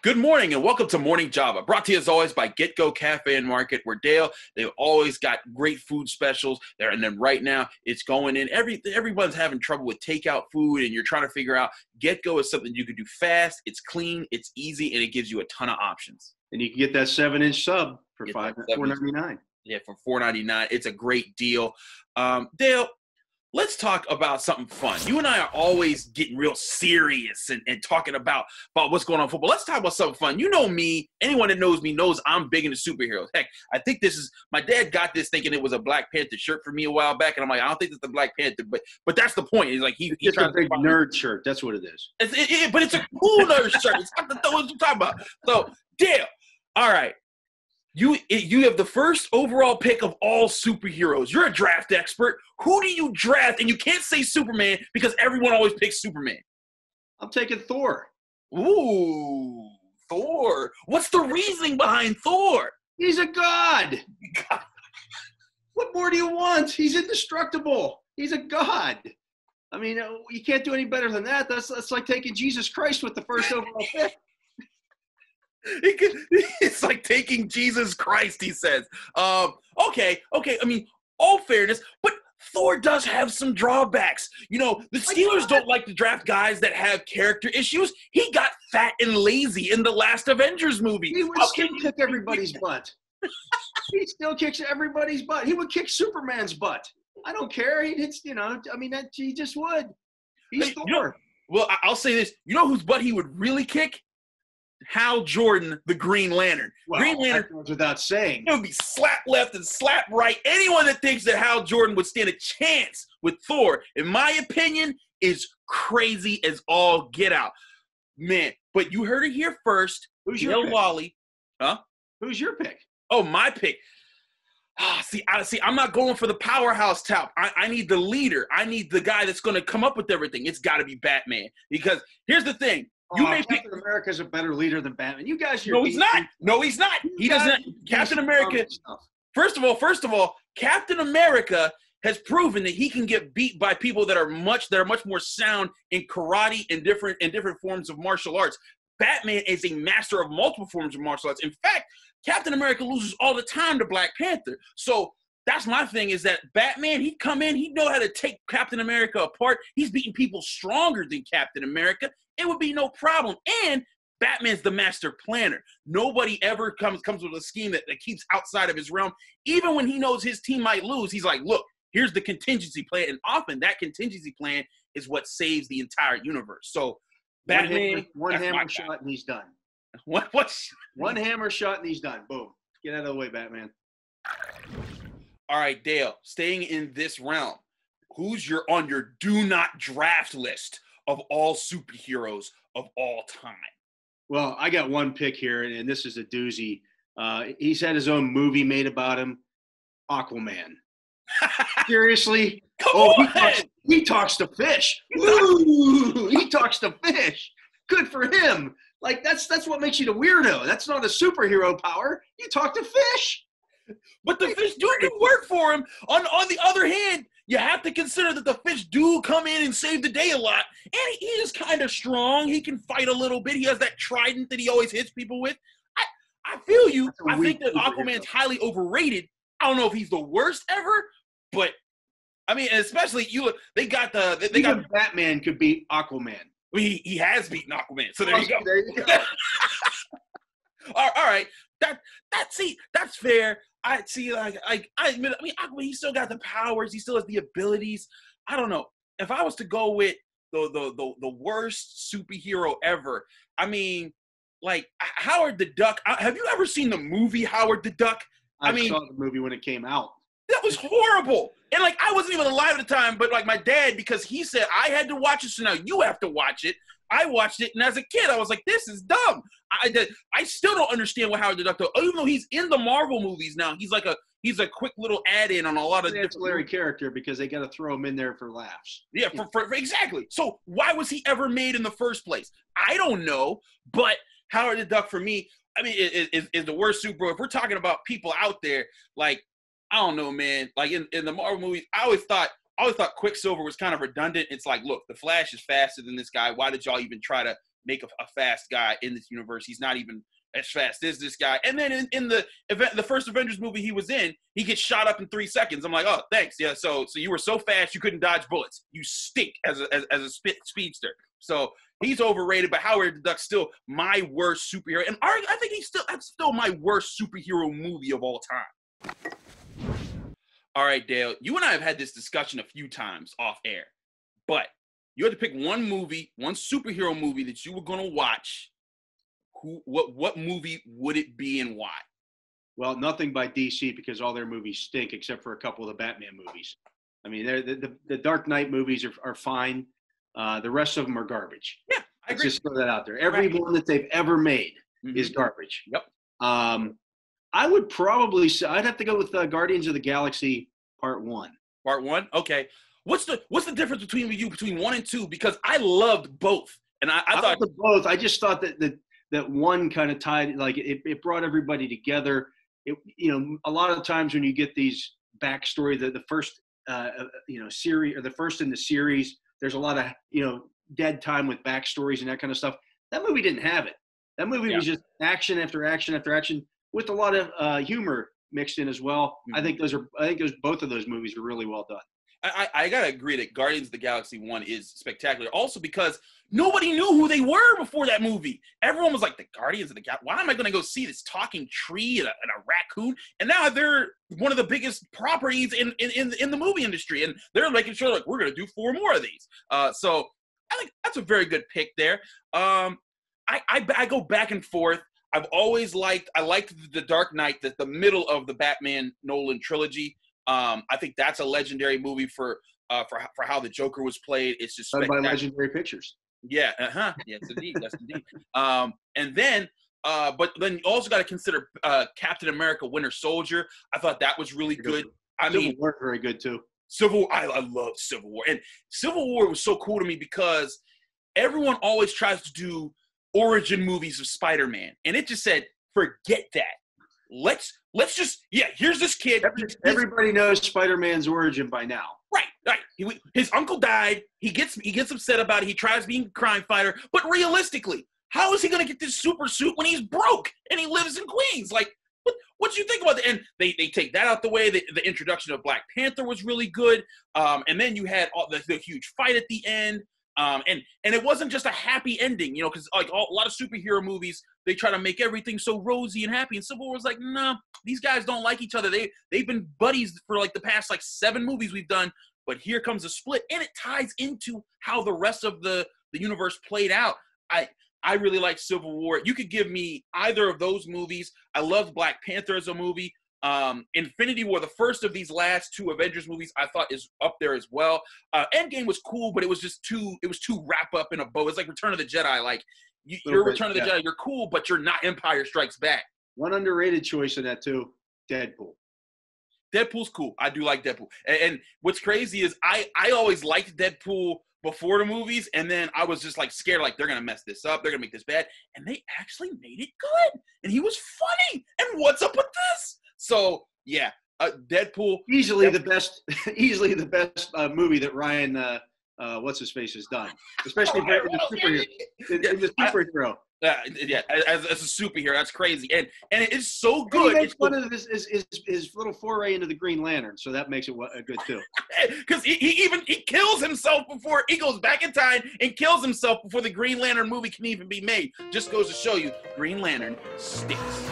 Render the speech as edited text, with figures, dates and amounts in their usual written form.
Good morning and welcome to Morning Java, brought to you as always by Get Go Cafe and Market, where Dale, they've always got great food specials there. And then right now it's going in. Everyone's having trouble with takeout food and you're trying to figure out Get Go is something you can do fast, it's clean, it's easy, and it gives you a ton of options. And you can get that 7-inch sub for $4.99. Yeah, for $4.99. It's a great deal. Dale, let's talk about something fun. You and I are always getting real serious and talking about what's going on in football. Let's talk about something fun. You know me. Anyone that knows me knows I'm big into superheroes. Heck, I think my dad got this thinking it was a Black Panther shirt for me a while back, and I'm like, I don't think it's the Black Panther, but that's the point. He's like, it's a big nerd shirt. That's what it is. But it's a cool nerd shirt. It's not what I'm talking about. So, Dale, all right. You have the first overall pick of all superheroes. You're a draft expert. Who do you draft? And you can't say Superman because everyone always picks Superman. I'm taking Thor. Ooh, Thor. What's the reasoning behind Thor? He's a god. What more do you want? He's indestructible. He's a god. I mean, you can't do any better than that. That's like taking Jesus Christ with the first overall pick. It's like taking Jesus Christ, he says. Okay. I mean, all fairness, but Thor does have some drawbacks. You know, the Steelers don't like to draft guys that have character issues. He got fat and lazy in the last Avengers movie. He would still kick everybody's butt. He still kicks everybody's butt. He would kick Superman's butt. I don't care. He just would. He's Thor. Well, I'll say this. You know whose butt he would really kick? Hal Jordan, the Green Lantern. Well, Green Lantern, that goes without saying. It would be slap left and slap right. Anyone that thinks that Hal Jordan would stand a chance with Thor, in my opinion, is crazy as all get out. Man, but you heard it here first. Who's your pick? Wally. Huh? Who's your pick? Oh, my pick. See, I'm not going for the powerhouse type. I need the leader. I need the guy that's going to come up with everything. It's got to be Batman. Because here's the thing. Captain America's a better leader than Batman. You guys, no, he's not. No, he's not. He doesn't. Captain America. First of all, Captain America has proven that he can get beat by people that are much more sound in karate and different forms of martial arts. Batman is a master of multiple forms of martial arts. In fact, Captain America loses all the time to Black Panther. So that's my thing, is that Batman, he'd come in, he'd know how to take Captain America apart. He's beating people stronger than Captain America. It would be no problem. And Batman's the master planner. Nobody ever comes with a scheme that keeps outside of his realm. Even when he knows his team might lose, he's like, look, here's the contingency plan. And often that contingency plan is what saves the entire universe. So Batman, one hammer shot and he's done. One hammer shot and he's done. Boom. Get out of the way, Batman. All right, Dale, staying in this realm, who's on your do not draft list of all superheroes of all time? Well, I got one pick here, and this is a doozy. He's had his own movie made about him, Aquaman. Seriously? He talks to fish. Ooh, he talks to fish. Good for him. Like, that's what makes you the weirdo. That's not a superhero power. You talk to fish. But the fish do work for him. On the other hand, you have to consider that the fish do come in and save the day a lot. And he is kind of strong. He can fight a little bit. He has that trident that he always hits people with. I feel you. I think that Aquaman's highly overrated. I don't know if he's the worst ever, but I mean, especially Batman could beat Aquaman. He has beaten Aquaman. So there you go. There you go. All right. That's fair. I admit, Aquaman, he still got the powers. He still has the abilities. I don't know. If I was to go with the worst superhero ever, I mean, like Howard the Duck. Have you ever seen the movie Howard the Duck? I saw the movie when it came out. That was horrible. And like, I wasn't even alive at the time, but like my dad, because he said I had to watch it, so now you have to watch it. I watched it, and as a kid, I was like, this is dumb. I still don't understand what Howard the Duck does. Even though he's in the Marvel movies now, he's a quick little add-in on a lot of ancillary character because they got to throw him in there for laughs. Yeah, for exactly. So why was he ever made in the first place? I don't know, but Howard the Duck for me, I mean, is the worst superhero. If we're talking about people out there, like, I don't know, man. Like in the Marvel movies, I always thought Quicksilver was kind of redundant. It's like, look, the Flash is faster than this guy. Why did y'all even try to make a fast guy in this universe. He's not even as fast as this guy. And then in the first Avengers movie he was in, he gets shot up in 3 seconds. I'm like, oh, thanks. Yeah, so you were so fast you couldn't dodge bullets. You stink as a speedster. So he's overrated, but Howard the Duck's still my worst superhero. And I think that's still my worst superhero movie of all time. All right, Dale, you and I have had this discussion a few times off air, but you had to pick one movie, one superhero movie that you were going to watch. What movie would it be and why? Well, nothing by DC, because all their movies stink except for a couple of the Batman movies. I mean, the Dark Knight movies are fine. The rest of them are garbage. Yeah, I agree. Let's just throw that out there. Every one that they've ever made is garbage. Yep. I would probably say I'd have to go with Guardians of the Galaxy Part 1. Part 1? Okay. What's the difference between 1 and 2? Because I loved both. And I thought both. I just thought that one kind of tied, like it brought everybody together. A lot of the times when you get these backstory, the first series, or the first in the series, there's a lot of dead time with backstories and that kind of stuff. That movie didn't have it. That movie was just action after action after action with a lot of humor mixed in as well. I think both of those movies are really well done. I gotta agree that Guardians of the Galaxy 1 is spectacular. Also because nobody knew who they were before that movie. Everyone was like, the Guardians of the Galaxy. Why am I gonna go see this talking tree and a raccoon? And now they're one of the biggest properties in the movie industry, and they're making sure like we're gonna do 4 more of these. So I think that's a very good pick there. I go back and forth. I've always liked The Dark Knight, the middle of the Batman Nolan trilogy. I think that's a legendary movie for how the Joker was played. It's just done by Legendary Pictures. Yeah, yes, indeed, yes, indeed. And then, but then you also got to consider Captain America: Winter Soldier. I thought that was really good. Civil War, very good too. I love Civil War, and Civil War was so cool to me because everyone always tries to do origin movies of Spider-Man, and it just said, forget that. Let's just, here's this kid. Everybody knows Spider-Man's origin by now. Right. His uncle died. He gets upset about it. He tries being a crime fighter. But realistically, how is he going to get this super suit when he's broke and he lives in Queens? Like, what do you think about that? And they take that out the way. The introduction of Black Panther was really good. And then you had the huge fight at the end. And it wasn't just a happy ending, because like a lot of superhero movies, they try to make everything so rosy and happy. And Civil War was like, no, these guys don't like each other. They've been buddies for like the past 7 movies we've done. But here comes a split, and it ties into how the rest of the universe played out. I really like Civil War. You could give me either of those movies. I loved Black Panther as a movie. Infinity War, the first of these last 2 Avengers movies, I thought is up there as well. Endgame was cool, but it was too wrap up in a bow. It's like Return of the Jedi. Like you're Return of the Jedi, you're cool, but you're not Empire Strikes Back. One underrated choice in that too, Deadpool. Deadpool's cool. I do like Deadpool. And what's crazy is I always liked Deadpool before the movies, and then I was just like scared, like they're gonna mess this up, they're gonna make this bad, and they actually made it good, and he was funny. And what's up with this? So yeah, Deadpool easily the best movie that Ryan what's his face has done, especially in the superhero. As a superhero, that's crazy, and it is so good. He makes fun of his little foray into the Green Lantern, so that makes it good too. Because he kills himself before he goes back in time and kills himself before the Green Lantern movie can even be made. Just goes to show you, Green Lantern stinks.